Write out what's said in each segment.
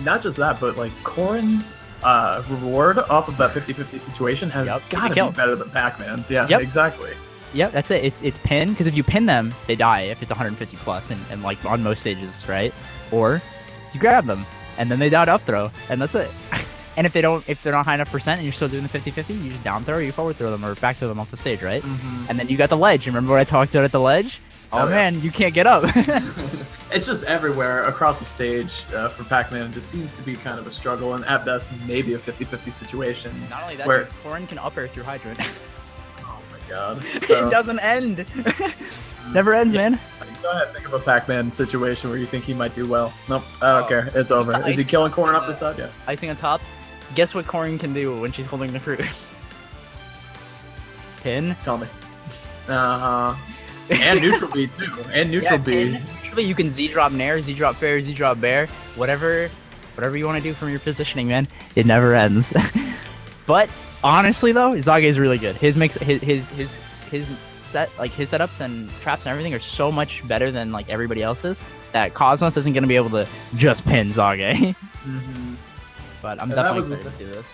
Not just that, but like Corrin's reward off of that 50-50 situation has got to be better than Pac-Man's. Yeah, exactly. Yep, that's it. It's pin, because if you pin them, they die if it's 150 plus, and like on most stages, right? Or you grab them, and then they down up throw, and that's it. And if they're not high enough percent, and you're still doing the 50-50, you just down throw, or you forward throw them, or back throw them off the stage, right? And then you got the ledge. Remember what I talked about at the ledge? Oh man, you can't get up. It's just everywhere across the stage for Pac-Man. It just seems to be kind of a struggle, and at best, maybe a 50-50 situation. Not only that, where Corrin can up air through hydrant. God. So, it doesn't end. Never ends, man. Go ahead, think of a Pac-Man situation where you think he might do well. Nope, I don't care. It's over. Is he killing Corrin up the side? Yeah. Icing on top. Guess what Corrin can do when she's holding the fruit? Pin. Tell me. And neutral B too. And neutral B. You can Z drop Nair, Z drop Fair, Z drop Bear, whatever you want to do from your positioning, man. It never ends. But honestly, though, Zage is really good. His setups and traps and everything are so much better than like everybody else's that Cosmos isn't going to be able to just pin Zage. But I'm definitely excited to do this.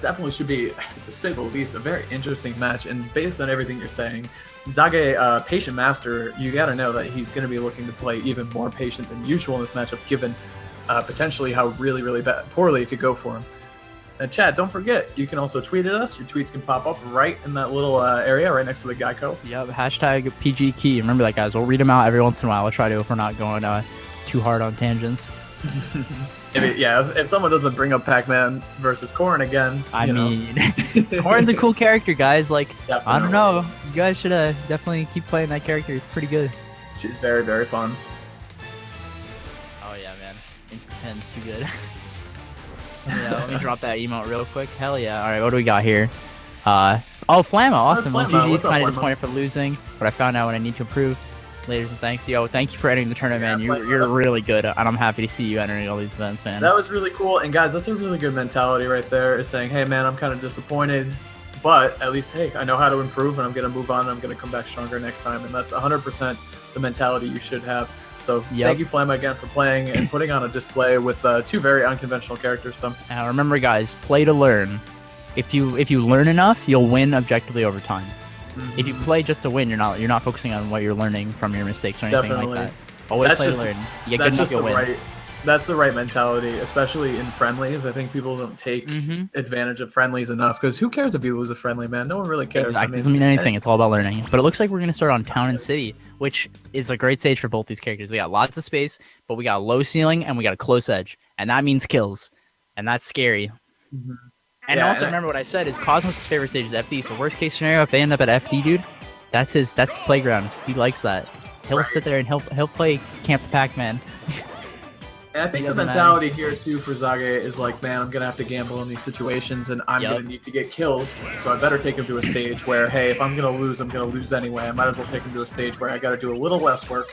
Definitely should be, to say the least, a very interesting match. And based on everything you're saying, Zage, patient master, you got to know that he's going to be looking to play even more patient than usual in this matchup, given potentially how really, really poorly it could go for him. And chat, don't forget, you can also tweet at us. Your tweets can pop up right in that little area right next to the Geico. Yep, hashtag PG Key. Remember that, guys. We'll read them out every once in a while. We'll try to if we're not going too hard on tangents. If someone doesn't bring up Pac-Man versus Corrin again, I mean, Corrin's a cool character, guys. Like, definitely. I don't know. You guys should definitely keep playing that character. It's pretty good. She's very, very fun. Oh, yeah, man. Insta-pin's too good. Yeah, let me drop that emote real quick. Hell yeah. All right, what do we got here? Flamma. Awesome. Well, GG's kind of disappointed for losing, but I found out what I need to improve. Laters and thanks. Yo, thank you for entering the tournament, man. You're really good, and I'm happy to see you entering all these events, man. That was really cool. And guys, that's a really good mentality right there, is saying, hey, man, I'm kind of disappointed, but at least, hey, I know how to improve, and I'm going to move on, and I'm going to come back stronger next time. And that's 100% the mentality you should have. So thank you, Flamma, again, for playing and putting on a display with two very unconventional characters. So now remember, guys, play to learn. If you learn enough, you'll win objectively over time. If you play just to win, you're not focusing on what you're learning from your mistakes or anything like that. Always play to learn. You get good enough, you'll win. That's the right mentality, especially in friendlies. I think people don't take advantage of friendlies enough, because who cares if you lose a friendly, man? No one really cares. Exactly. It doesn't mean anything. It's all about learning. But it looks like we're going to start on Town and City, which is a great stage for both these characters. We got lots of space, but we got a low ceiling and we got a close edge. And that means kills. And that's scary. And also remember what I said is Cosmos' favorite stage is FD. So worst case scenario, if they end up at FD, dude, that's his playground. He likes that. He'll sit there and he'll play Camp the Pac-Man. And I think the mentality here too for Zage is like, man, I'm gonna have to gamble in these situations, and I'm gonna need to get kills. So I better take him to a stage where, hey, if I'm gonna lose, I'm gonna lose anyway. I might as well take him to a stage where I got to do a little less work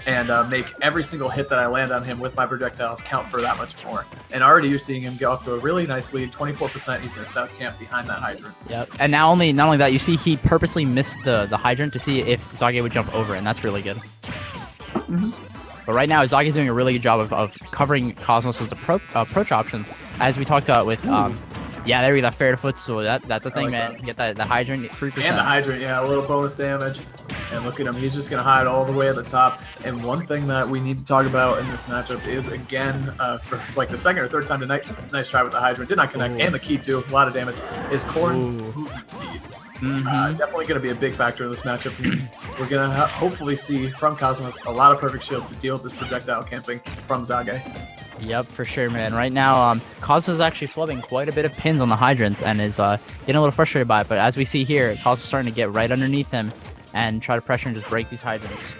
and make every single hit that I land on him with my projectiles count for that much more. And already you're seeing him get off to a really nice lead, 24%. He's gonna set up camp behind that hydrant. Yep. And not only that, you see he purposely missed the hydrant to see if Zage would jump over it, and that's really good. But right now, Zage is doing a really good job of covering Cosmos' approach options, as we talked about with, there we got fair to footstool. That's a thing, man. Get the hydrant, 3%. And the hydrant, a little bonus damage. And look at him, he's just going to hide all the way at the top. And one thing that we need to talk about in this matchup is, again, for like the second or third time tonight, nice try with the hydrant, did not connect, and the key too, a lot of damage, is Corrin's movement speed. Definitely going to be a big factor in this matchup. We're going to hopefully see from Cosmos a lot of perfect shields to deal with this projectile camping from Zage. Yep, for sure, man. Right now, Cosmos is actually flubbing quite a bit of pins on the hydrants and is getting a little frustrated by it. But as we see here, Cosmos is starting to get right underneath him and try to pressure and just break these hydrants.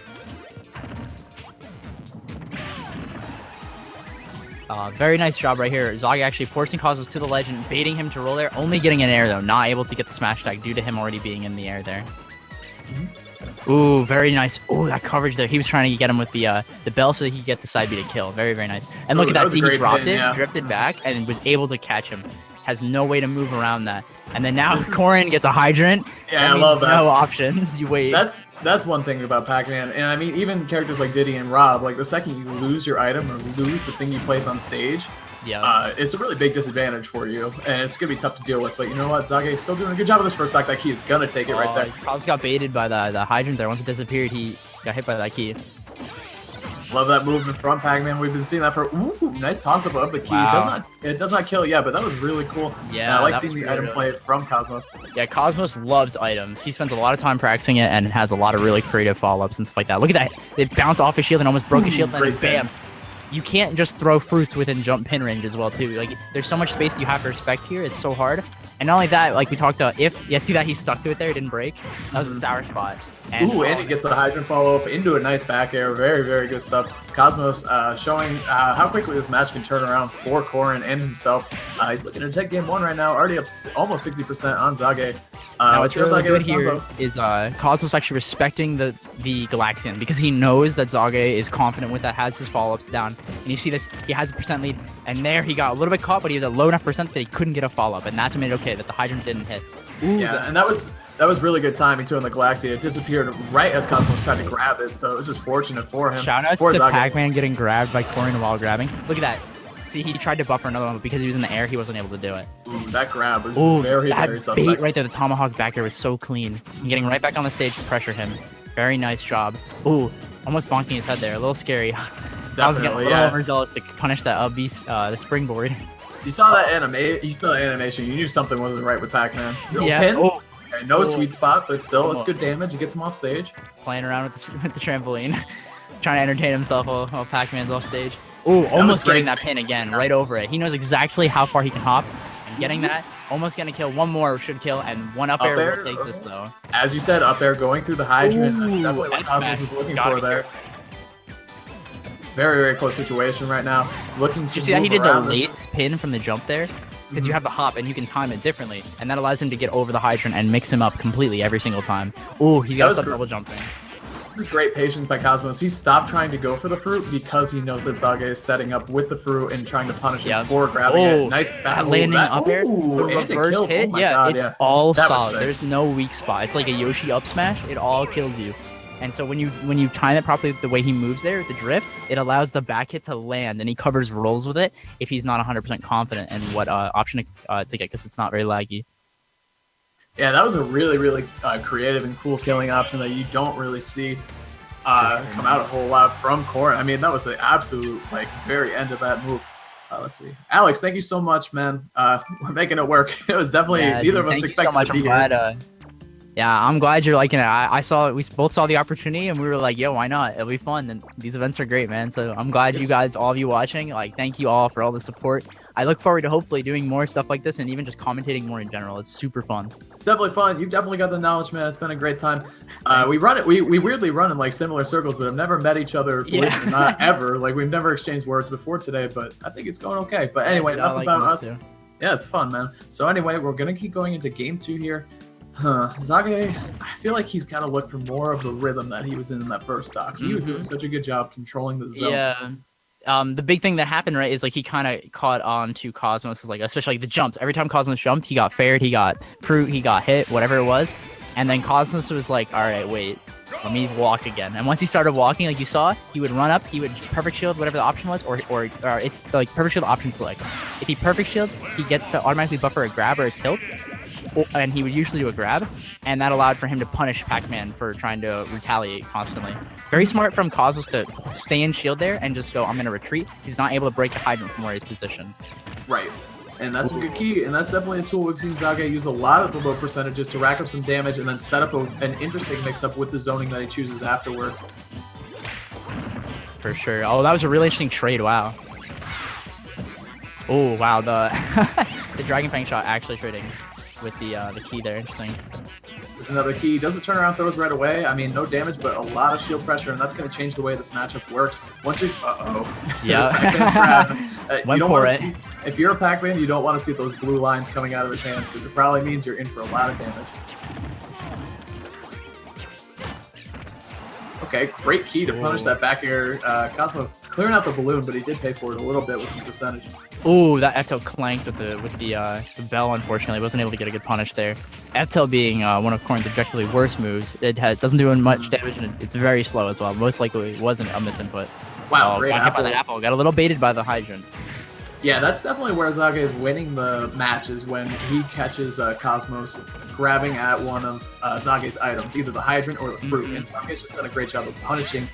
Very nice job right here. Zage actually forcing Cosmos to the ledge and baiting him to roll there. Only getting an air, though. Not able to get the smash tag due to him already being in the air there. Ooh, very nice. Ooh, that coverage there. He was trying to get him with the bell so that he could get the side B to kill. Very, very nice. And look at that. See, he dropped it, drifted back, and was able to catch him. has no way to move around that. And then now Corrin gets a hydrant. Yeah, I love that. No options. You wait. That's one thing about Pac-Man, and I mean even characters like Diddy and Rob. Like the second you lose your item or lose the thing you place on stage, it's a really big disadvantage for you, and it's gonna be tough to deal with. But you know what, Zage is still doing a good job of this first stock. That key is gonna take it right there. He probably got baited by the hydrant there. Once it disappeared, he got hit by that key. Love that movement from Pac-Man. We've been seeing that for nice toss-up of the key. Wow. It does not kill, but that was really cool. Yeah, I like seeing the item play from Cosmos. Yeah, Cosmos loves items. He spends a lot of time practicing it and has a lot of really creative follow-ups and stuff like that. Look at that. It bounced off his shield and almost broke his shield, and then bam. You can't just throw fruits within jump pin range as well, too. Like, there's so much space you have to respect here. It's so hard. And not only that, like we talked about, see that he stuck to it there, it didn't break. That was the sour spot. And he gets a hydrant follow-up into a nice back air. Very, very good stuff. Cosmos showing how quickly this match can turn around for Corrin and himself. He's looking to take game 1 right now, already up almost 60% on Zage. Now what's really good here is Cosmos actually respecting the Galaxian, because he knows that Zage is confident with that, has his follow-ups down. And you see this, he has a percent lead, and there he got a little bit caught, but he was at low enough percent that he couldn't get a follow-up, and that's what made it okay that the hydrant didn't hit. And that was really good timing too in the Galaxia. It disappeared right as Cosmos tried to grab it, so it was just fortunate for him. Shout out to Pac-Man getting grabbed by Corrin while grabbing. Look at that. See, he tried to buffer another one, but because he was in the air, he wasn't able to do it. That grab was very suspect. Bait right there, the tomahawk back there was so clean. And getting right back on the stage to pressure him. Very nice job. Almost bonking his head there. A little scary. I was getting a little overzealous to punish that beast, the springboard. You saw that animation. You knew something wasn't right with Pac-Man. Pin. No sweet spot, but still, it's good damage. It gets him off stage. Playing around with the trampoline, trying to entertain himself while Pac-Man's off stage. Almost getting that pin again, right over it. He knows exactly how far he can hop, and getting that, almost gonna kill. One more should kill, and one up air will take this though. As you said, up air going through the hydrant. That's definitely what Cosmos was looking for there. Very, very close situation right now. Looking to see that he did the late pin from the jump there? Because you have the hop and you can time it differently, and that allows him to get over the hydrant and mix him up completely every single time. He's got to stop double jumping. This is great patience by Cosmos. He stopped trying to go for the fruit because he knows that Zage is setting up with the fruit and trying to punish him before grabbing it. Nice back landing up air. The reverse hit. It's all solid. There's no weak spot. It's like a Yoshi up smash. It all kills you. And so when you time it properly, the way he moves there, the drift, it allows the back hit to land, and he covers rolls with it if he's not 100% confident in what option to get, because it's not very laggy. Yeah, that was a really, really creative and cool killing option that you don't really see come out a whole lot from Corrin. I mean, that was the absolute very end of that move. Let's see. Alex, thank you so much, man. We're making it work. It was definitely neither of us expected to be here. Yeah, I'm glad you're liking it. We both saw the opportunity, and we were like, "Yo, why not? It'll be fun." And these events are great, man. So I'm glad you guys, all of you watching, thank you all for all the support. I look forward to hopefully doing more stuff like this, and even just commentating more in general. It's super fun. It's definitely fun. You've definitely got the knowledge, man. It's been a great time. We run it. We weirdly run in similar circles, but have never met each other. Believe it or not, ever. We've never exchanged words before today, but I think it's going okay. But anyway, enough about us. Too. Yeah, it's fun, man. So anyway, we're gonna keep going into game 2 here. Zage, I feel like he's got to look for more of the rhythm that he was in that first stock. He was doing such a good job controlling the zone. Yeah. The big thing that happened, right, is he kind of caught on to Cosmos, especially the jumps. Every time Cosmos jumped, he got fared, he got fruit, he got hit, whatever it was. And then Cosmos was like, all right, wait, let me walk again. And once he started walking, like you saw, he would run up, he would perfect shield, whatever the option was, or it's perfect shield option select. If he perfect shields, he gets to automatically buffer a grab or a tilt. And he would usually do a grab, and that allowed for him to punish Pac-Man for trying to retaliate constantly. Very smart from Cosmos to stay in shield there and just go, I'm going to retreat. He's not able to break the hydrant from where he's positioned. Right. And that's a good key, and that's definitely a tool we've seen Zage use a lot of the low percentages to rack up some damage and then set up an interesting mix-up with the zoning that he chooses afterwards. For sure. Oh, that was a really interesting trade. Wow. Oh, wow. The Dragon Fang shot actually trading with the key there. Interesting. There's another key. Doesn't turn around throws right away. I mean, no damage, but a lot of shield pressure, and that's going to change the way this matchup works. Once you... Yeah. Went for it. If you're a Pac-Man, you don't want to see those blue lines coming out of his hands, because it probably means you're in for a lot of damage. Okay, great key to punish that back air. Cosmo clearing out the balloon, but he did pay for it a little bit with some percentage. Ooh, that F-tail clanked with the bell. Unfortunately, wasn't able to get a good punish there. F-tail being one of Corrin's objectively worst moves. It doesn't do much damage, and it's very slow as well. Most likely, it wasn't a misinput. Wow, great got hit by that apple. Got a little baited by the hydrant. Yeah, that's definitely where Zage is winning the matches, when he catches Cosmos grabbing at one of Zage's items, either the hydrant or the fruit. And Zage's just done a great job of punishing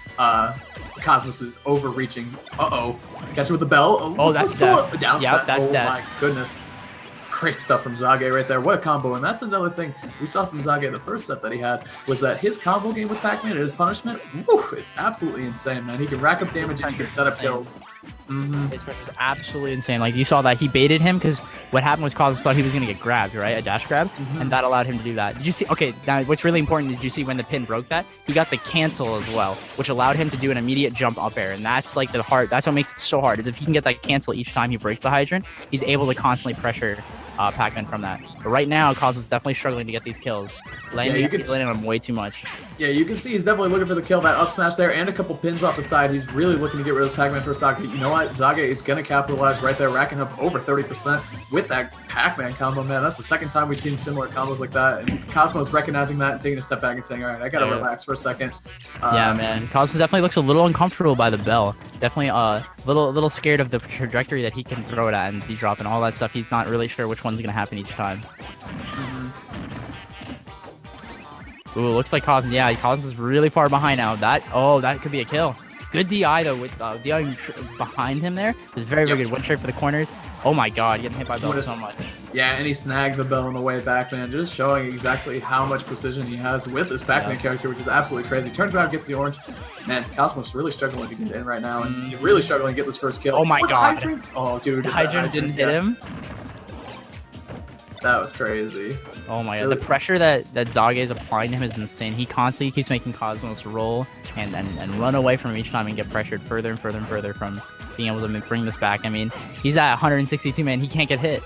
Cosmos's overreaching. Catch it with the bell. Oh, that's death. Down Yep, that's death. Oh my goodness. Great stuff from Zage right there. What a combo. And that's another thing we saw from Zage the first set that he had, was that his combo game with Pac-Man and his punishment, it's absolutely insane, man. He can rack up damage and he can set up kills. His pressure is absolutely insane. Like, you saw that he baited him, because what happened was Cosmos thought he was going to get grabbed, right? A dash grab, and that allowed him to do that. Did you see? Okay, now what's really important, did you see when the pin broke that? He got the cancel as well, which allowed him to do an immediate jump up air, and that's like that's what makes it so hard, is if he can get that cancel each time he breaks the hydrant, he's able to constantly pressure Pac-Man from that. But right now, Cosmos is definitely struggling to get these kills. He's landing on him way too much. Yeah, you can see he's definitely looking for the kill. That up smash there and a couple pins off the side. He's really looking to get rid of this Pac-Man for a stock. But you know what? Zage is going to capitalize right there, racking up over 30% with that Pac-Man combo, man. That's the second time we've seen similar combos like that. And Cosmos recognizing that and taking a step back and saying, all right, I got to relax for a second. Yeah, man. Cosmos definitely looks a little uncomfortable by the bell. Definitely a little scared of the trajectory that he can throw it at and Z-drop and all that stuff. He's not really sure which one's going to happen each time. Ooh, looks like Cosmos. Yeah, Cosmos is really far behind now. That could be a kill. Good DI though, with DI behind him there. It was very good. One straight for the corners. Oh my god, getting hit by Bell so much. Yeah, and he snagged the Bell on the way back, man. Just showing exactly how much precision he has with this Pac-Man character, which is absolutely crazy. Turns around, gets the orange. Man, Cosmos really struggling to get in right now, and really struggling to get this first kill. Oh my god. Oh, dude. The hydrant didn't hit him. That was crazy. Oh my god, the pressure that Zage is applying to him is insane. He constantly keeps making Cosmos roll and run away from him each time and get pressured further and further and further from being able to bring this back. I mean, he's at 162, man. He can't get hit.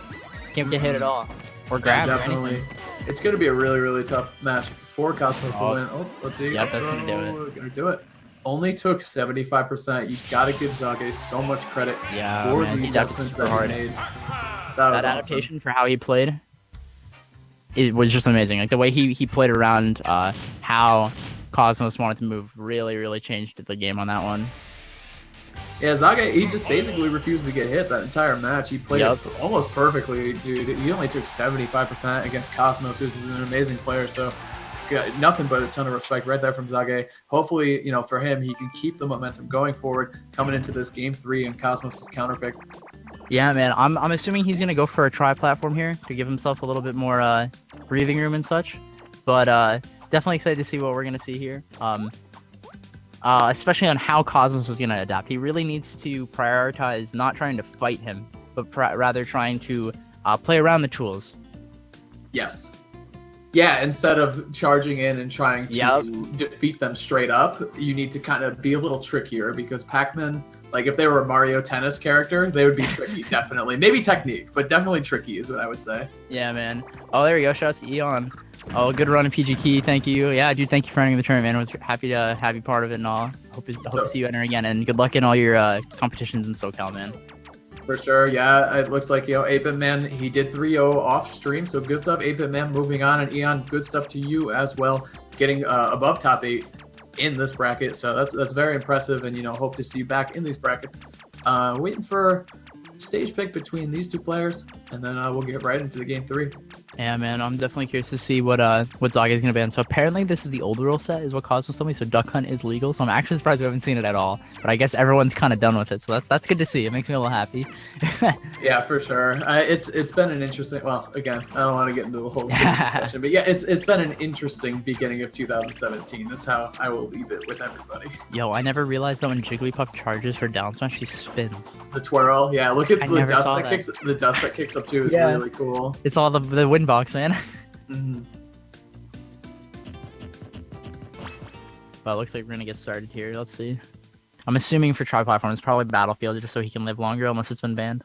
Can't get hit at all. Or grabbed or anything. It's going to be a really, really tough match for Cosmos to win. Oh, let's see. Yep, that's going to do it. We're going to do it. Only took 75%. You got to give Zage so much credit for the adjustments that he made. That adaptation for how he played, it was just amazing. Like the way he played around how Cosmos wanted to move really changed the game on that one. Yeah, Zage, he just basically refused to get hit that entire match. He played it almost perfectly, dude. He only took 75% against Cosmos, who's an amazing player. So got nothing but a ton of respect right there from Zage. Hopefully, you know, for him, he can keep the momentum going forward coming into this game 3 and Cosmos' counterpick. Yeah, man. I'm assuming he's gonna go for a tri-platform here to give himself a little bit more breathing room and such. But definitely excited to see what we're gonna see here. Especially on how Cosmos is gonna adapt. He really needs to prioritize not trying to fight him, but rather trying to play around the tools. Yes. Yeah, instead of charging in and trying to defeat them straight up, you need to kind of be a little trickier, because Pac-Man, like if they were a Mario Tennis character, they would be tricky, definitely. Maybe technique, but definitely tricky is what I would say. Yeah, man. Oh, there we go. Shout out to Eon. Oh, good run in PG Key. Thank you. Yeah, dude, thank you for entering the tournament, man. I was happy to have you part of it and all. Hope to see you enter again, and good luck in all your competitions in SoCal, man. For sure, yeah. It looks like, 8-Bit Man, he did 3-0 off stream, so good stuff. 8-Bit Man moving on, and Eon, good stuff to you as well, getting above top 8 in this bracket. So that's very impressive, and hope to see you back in these brackets. Waiting for stage pick between these two players, and then we'll get right into the game 3. Yeah, man, I'm definitely curious to see what Zage is gonna ban. So apparently this is the old rule set, is what Cosmos told me. So Duck Hunt is legal. So I'm actually surprised we haven't seen it at all. But I guess everyone's kind of done with it. So that's good to see. It makes me a little happy. Yeah, for sure. It's been an interesting. Well, again, I don't want to get into the whole discussion, but yeah, it's been an interesting beginning of 2017. That's how I will leave it with everybody. Yo, I never realized that when Jigglypuff charges her down smash, she spins. The twirl, yeah. Look at the dust that kicks. The dust that kicks up too is really cool. It's all the wind box, man. Well, it looks like we're gonna get started here. Let's see. I'm assuming for tri-platform, it's probably Battlefield, just so he can live longer, unless it's been banned.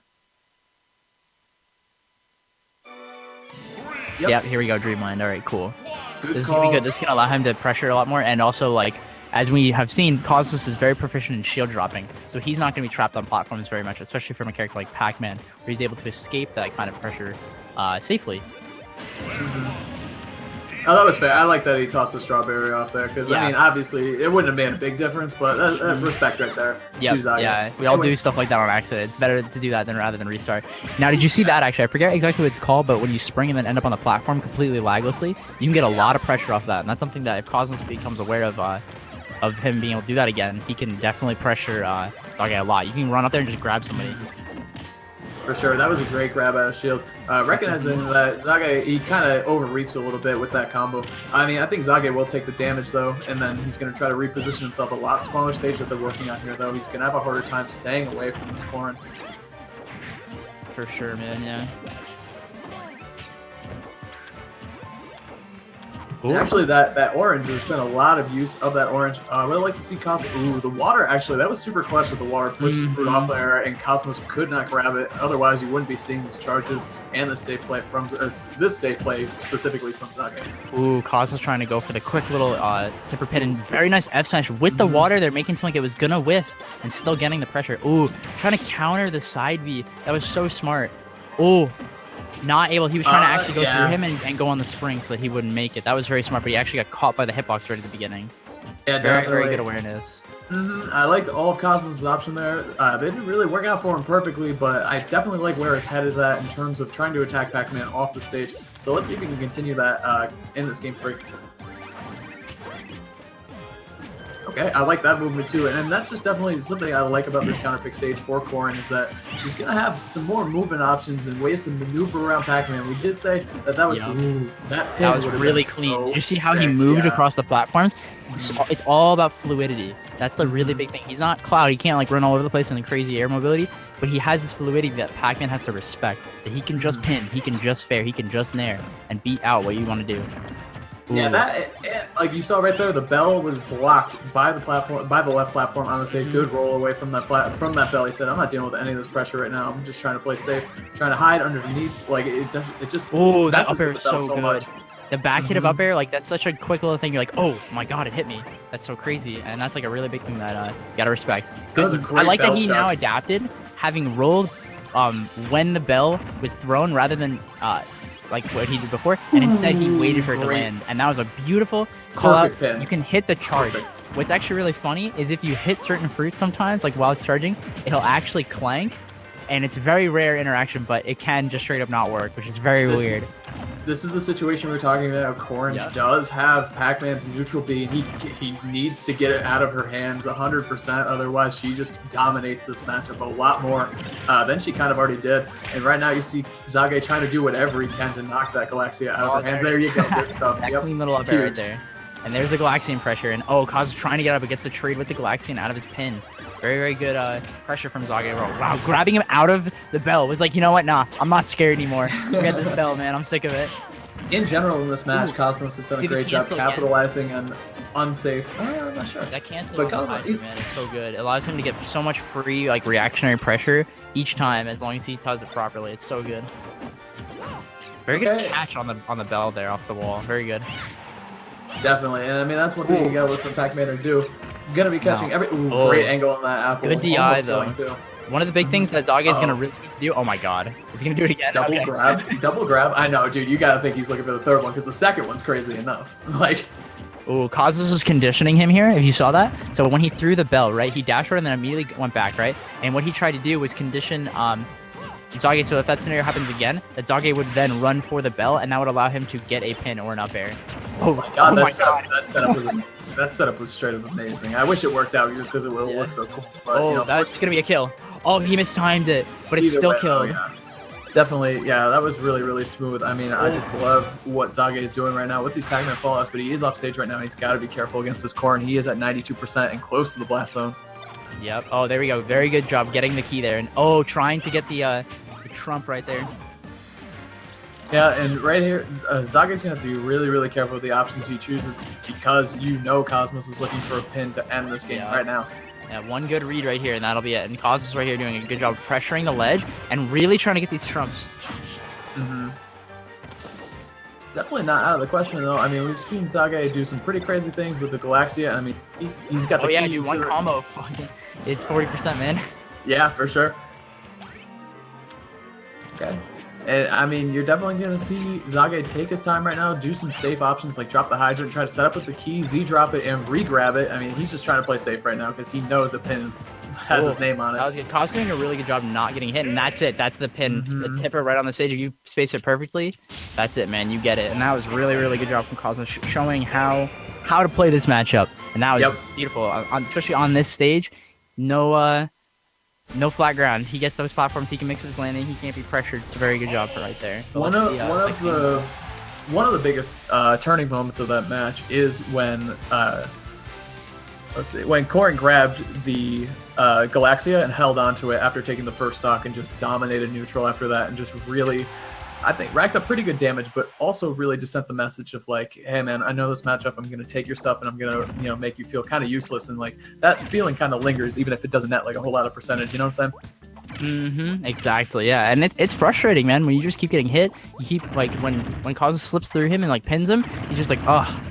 Yep, here we go, Dreamland. All right, cool. This is gonna be good. This is gonna allow him to pressure a lot more, and also like as we have seen, Cosmos is very proficient in shield dropping, so he's not going to be trapped on platforms very much, especially from a character like Pac-Man, where he's able to escape that kind of pressure safely. Oh, that was fair. I like that he tossed the strawberry off there because I mean, obviously, it wouldn't have made a big difference, but respect right there. Yeah, we all do stuff like that on accident. It's better to do that rather than restart. Now, did you see that? Actually, I forget exactly what it's called, but when you spring and then end up on the platform completely laglessly, you can get a lot of pressure off that, and that's something that if Cosmos becomes aware of him being able to do that again, he can definitely pressure Zage a lot. You can run up there and just grab somebody. For sure, that was a great grab out of shield. Recognizing that Zage, he kind of overreached a little bit with that combo. I mean, I think Zage will take the damage though, and then he's going to try to reposition himself a lot smaller stage that they're working on here though. He's going to have a harder time staying away from this Corrin. For sure, man, yeah. And actually, that orange, there's been a lot of use of that orange. I would like to see Cosmos. Ooh, the water, actually, that was super clutch with the water. Pushed the fruit off there, and Cosmos could not grab it. Otherwise, you wouldn't be seeing these charges and the safe play from this safe play specifically from Zage. Ooh, Cosmos trying to go for the quick little tipper pin, and very nice F smash with the water. They're making it seem like it was gonna whiff, and still getting the pressure. Ooh, trying to counter the side B. That was so smart. Ooh. Not able. He was trying to actually go through him and go on the spring so that he wouldn't make it. That was very smart, but he actually got caught by the hitbox right at the beginning. Yeah, very good awareness. I liked all of Cosmos' option there. They didn't really work out for him perfectly, but I definitely like where his head is at in terms of trying to attack Pac-Man off the stage. So let's see if we can continue that in this game 3. Okay, I like that movement too, and that's just definitely something I like about this counter pick stage for Corrin is that she's going to have some more movement options and ways to maneuver around Pac-Man. We did say that was that was really clean. So Did you see how he moved across the platforms? It's all about fluidity. That's the really big thing. He's not Cloud. He can't like run all over the place in the crazy air mobility, but he has this fluidity that Pac-Man has to respect. That he can just pin, he can just fair, he can just nair, and beat out what you want to do. Ooh. Yeah, like you saw right there, the bell was blocked by the platform, by the left platform on the stage. Good roll away from that bell. He said, "I'm not dealing with any of this pressure right now. I'm just trying to play safe, trying to hide underneath." Like it just. Oh, that up air is so good. Much. The back hit of up air, like that's such a quick little thing. You're like, oh my god, it hit me. That's so crazy, and that's like a really big thing that you gotta respect. Good. I like that he now adapted, having rolled when the bell was thrown rather than like what he did before, and instead he waited for it to land, and that was a beautiful call out. Pin. You can hit the charge. Perfect. What's actually really funny is if you hit certain fruits sometimes, like while it's charging, it'll actually clank, and it's very rare interaction, but it can just straight up not work, which is very weird. This is the situation we're talking about. Corrin does have Pac-Man's neutral B, and he needs to get it out of her hands 100%. Otherwise, she just dominates this matchup a lot more than she kind of already did. And right now, you see Zage trying to do whatever he can to knock that Galaxia out of her hands. There you go. Good stuff. That clean little up air right there. And there's the Galaxian pressure. And Kaz is trying to get up, but gets the trade with the Galaxian out of his pin. Very good pressure from Zage. Wow, grabbing him out of the bell was like, you know what? Nah, I'm not scared anymore. Forget this bell, man. I'm sick of it. In general, in this match, Cosmos has done a great job capitalizing on unsafe. I'm not sure. That cancel Hydra, man, is so good. It allows him to get so much free, like reactionary pressure each time, as long as he does it properly. It's so good. Very good catch on the bell there off the wall. Very good. Definitely, and I mean that's one thing you gotta look for Pac-Man to do. Gonna be catching every great angle on that apple. Good DI though. One of the big things that Zage is gonna really do. Oh my god, is he gonna do it again? Double grab. I know, dude. You gotta think he's looking for the third one because the second one's crazy enough. Like, Cosmos was conditioning him here. If you saw that, so when he threw the bell, right, he dashed forward and then immediately went back, right. And what he tried to do was condition Zage, so if that scenario happens again, that Zage would then run for the bell, and that would allow him to get a pin or an up air. Oh my god, that setup was straight up amazing. I wish it worked out just because it would look so cool. But, that's gonna be a kill. Oh, he mistimed it, but it's still killed. Definitely, that was really smooth. I mean, I just love what Zage is doing right now with these Pac-Man fallouts, but he is off stage right now, and he's got to be careful against this Corrin. He is at 92% and close to the blast zone. Yep. Oh, there we go. Very good job getting the key there, and trying to get the trump right there. Yeah, and right here, Zage's going to have to be really careful with the options he chooses because Cosmos is looking for a pin to end this game right now. Yeah, one good read right here, and that'll be it. And Cosmos right here doing a good job pressuring the ledge and really trying to get these trumps. definitely not out of the question, though. I mean, we've seen Zage do some pretty crazy things with the Galaxia. I mean, he's got the yeah, key dude, one to combo fucking is 40%, man. Yeah, for sure. Okay. And I mean, you're definitely going to see Zage take his time right now, do some safe options like drop the hydrant, try to set up with the key, Z drop it, and re-grab it. I mean, he's just trying to play safe right now because he knows the pin has his name on it. That was good. Cos doing a really good job not getting hit, and that's it. That's the pin. The tipper right on the stage. If you space it perfectly, that's it, man. You get it. And that was really, really good job from Cosmo showing how to play this matchup. And that was beautiful, especially on this stage. No flat ground. He gets those platforms. He can mix his landing. He can't be pressured. It's a very good job for right there. One of the biggest turning moments of that match is when when Corrin grabbed the Galaxia and held onto it after taking the first stock and just dominated neutral after that and just really, I think, racked up pretty good damage, but also really just sent the message of like, hey man, I know this matchup, I'm gonna take your stuff and I'm gonna make you feel kind of useless, and like that feeling kind of lingers even if it doesn't net like a whole lot of percentage. You know what I'm saying? Exactly, yeah. And it's frustrating, man, when you just keep getting hit. You keep like when Cosmo slips through him and like pins him, he's just like, oh,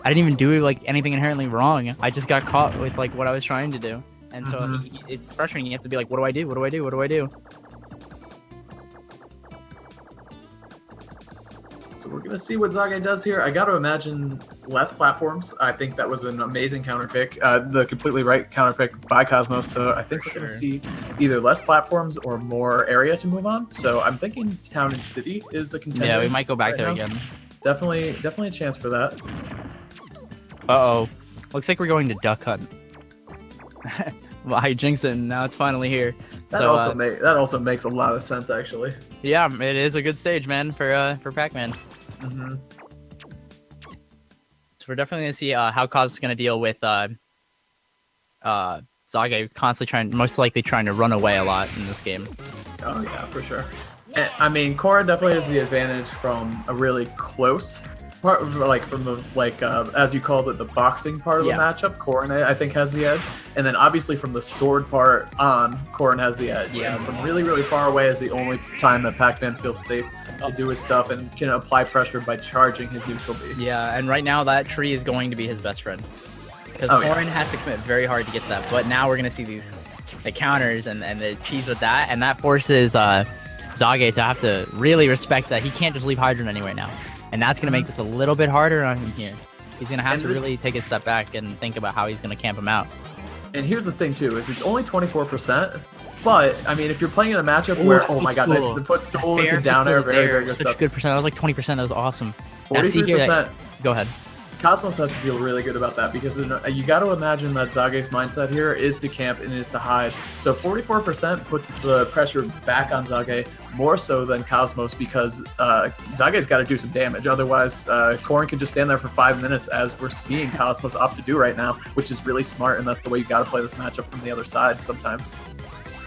I didn't even do like anything inherently wrong. I just got caught with like what I was trying to do. And so it's frustrating. You have to be like, what do I do? What do I do? What do I do? So we're going to see what Zage does here. I got to imagine less platforms. I think that was an amazing counter pick, the completely right counter pick by Cosmos. So I think we're going to see either less platforms or more area to move on. So I'm thinking Town and City is a contender. Yeah, we might go back there again. Definitely a chance for that. Uh-oh. Looks like we're going to Duck Hunt. Well, I jinxed it, and now it's finally here. That also makes a lot of sense, actually. Yeah, it is a good stage, man, for Pac-Man. So we're definitely gonna see how Cos is gonna deal with Zage constantly most likely trying to run away a lot in this game. Oh yeah, for sure. And, I mean, Corrin definitely has the advantage from a really close part, like from the as you called it, the boxing part of the matchup. Corrin, I think, has the edge, and then obviously from the sword part on, Corrin has the edge. Yeah, and from really, really far away is the only time that Pac-Man feels safe to do his stuff and can apply pressure by charging his neutral B. Yeah, and right now that tree is going to be his best friend because Corrin has to commit very hard to get to that. But now we're gonna see the counters and the cheese with that, and that forces Zage to have to really respect that he can't just leave Hydrant anywhere now. And that's going to make this a little bit harder on him here. He's going to have to really take a step back and think about how he's going to camp him out. And here's the thing, too, is it's only 24%. But, I mean, if you're playing in a matchup where, oh my god, the footstool into down air, very good stuff. Good percent. That was like 20%. That was awesome. 43%. Go ahead. Cosmos has to feel really good about that because you got to imagine that Zage's mindset here is to camp and is to hide. So 44% puts the pressure back on Zage more so than Cosmos because Zage's got to do some damage. Otherwise, Corrin can just stand there for 5 minutes as we're seeing Cosmos opt to do right now, which is really smart, and that's the way you got to play this matchup from the other side sometimes.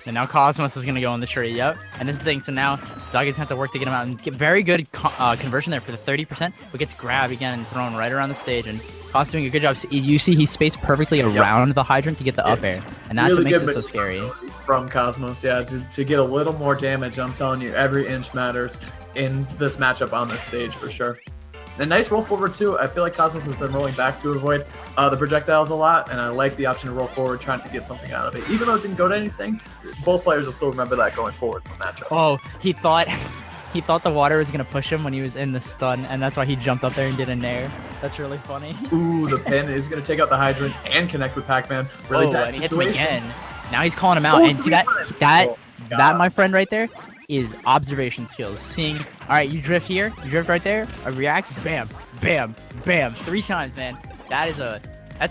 And now Cosmos is going to go on the tree, yep. And this is the thing, so now Zage's going to have to work to get him out and get very good conversion there for the 30%, but gets grabbed again and thrown right around the stage. And Cos doing a good job. You see he's spaced perfectly around the hydrant to get the up air. And that's really what makes it so scary. From Cosmos, yeah, to get a little more damage. I'm telling you, every inch matters in this matchup on this stage for sure. A nice roll forward too. I feel like Cosmos has been rolling back to avoid the projectiles a lot, and I like the option to roll forward, trying to get something out of it. Even though it didn't go to anything, both players will still remember that going forward in the matchup. Oh, he thought the water was gonna push him when he was in the stun, and that's why he jumped up there and did a nair. That's really funny. Ooh, the pin is gonna take out the hydrant and connect with Pac-Man. Really bad and he hits him again. Now he's calling him out, and see that my friend right there is observation skills. Seeing, all right, you drift here, you drift right there, I react, bam, bam, bam, 3 times, man. That's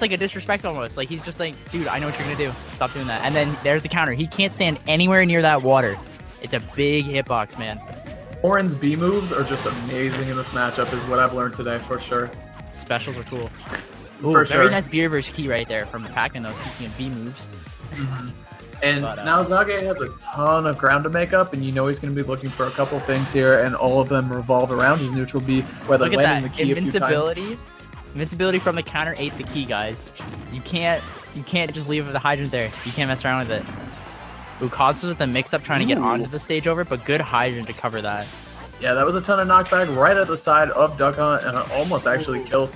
like a disrespect almost. Like he's just like, dude, I know what you're gonna do. Stop doing that. And then there's the counter. He can't stand anywhere near that water. It's a big hitbox, man. Corrin's B moves are just amazing in this matchup, is what I've learned today for sure. Specials are cool. Ooh, very nice B reverse key right there from the Pac-Man though, speaking of B moves. And now Zage has a ton of ground to make up, and you know he's going to be looking for a couple things here, and all of them revolve around his neutral B, whether landing the key a few times. Invincibility from the counter 8 the key, guys. You can't just leave the hydrant there. You can't mess around with it. Ooh, causes with the mix-up trying to get onto the stage over, but good hydrant to cover that. Yeah, that was a ton of knockback right at the side of Duck Hunt, and almost actually killed.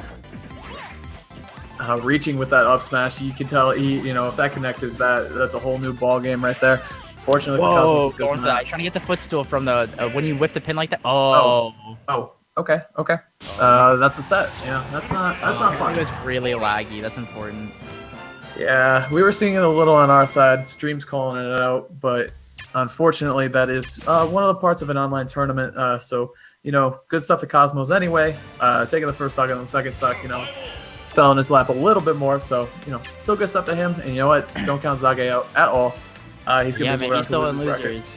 Reaching with that up smash, you can tell if that connected, that's a whole new ball game right there. Fortunately, for Whoa, Cosmos, it does going for not. that. Trying to get the footstool from the when you whiff the pin like that. Oh, Oh, okay. That's a set. Yeah, that's not fun. It was really laggy. That's important. Yeah, we were seeing it a little on our side. Stream's calling it out, but unfortunately, that is one of the parts of an online tournament. So good stuff to Cosmos anyway. Taking the first stock and the second stock, fell in his lap a little bit more. So still good stuff to him. And you know what? Don't count Zage out at all. He's gonna be He's still in losers.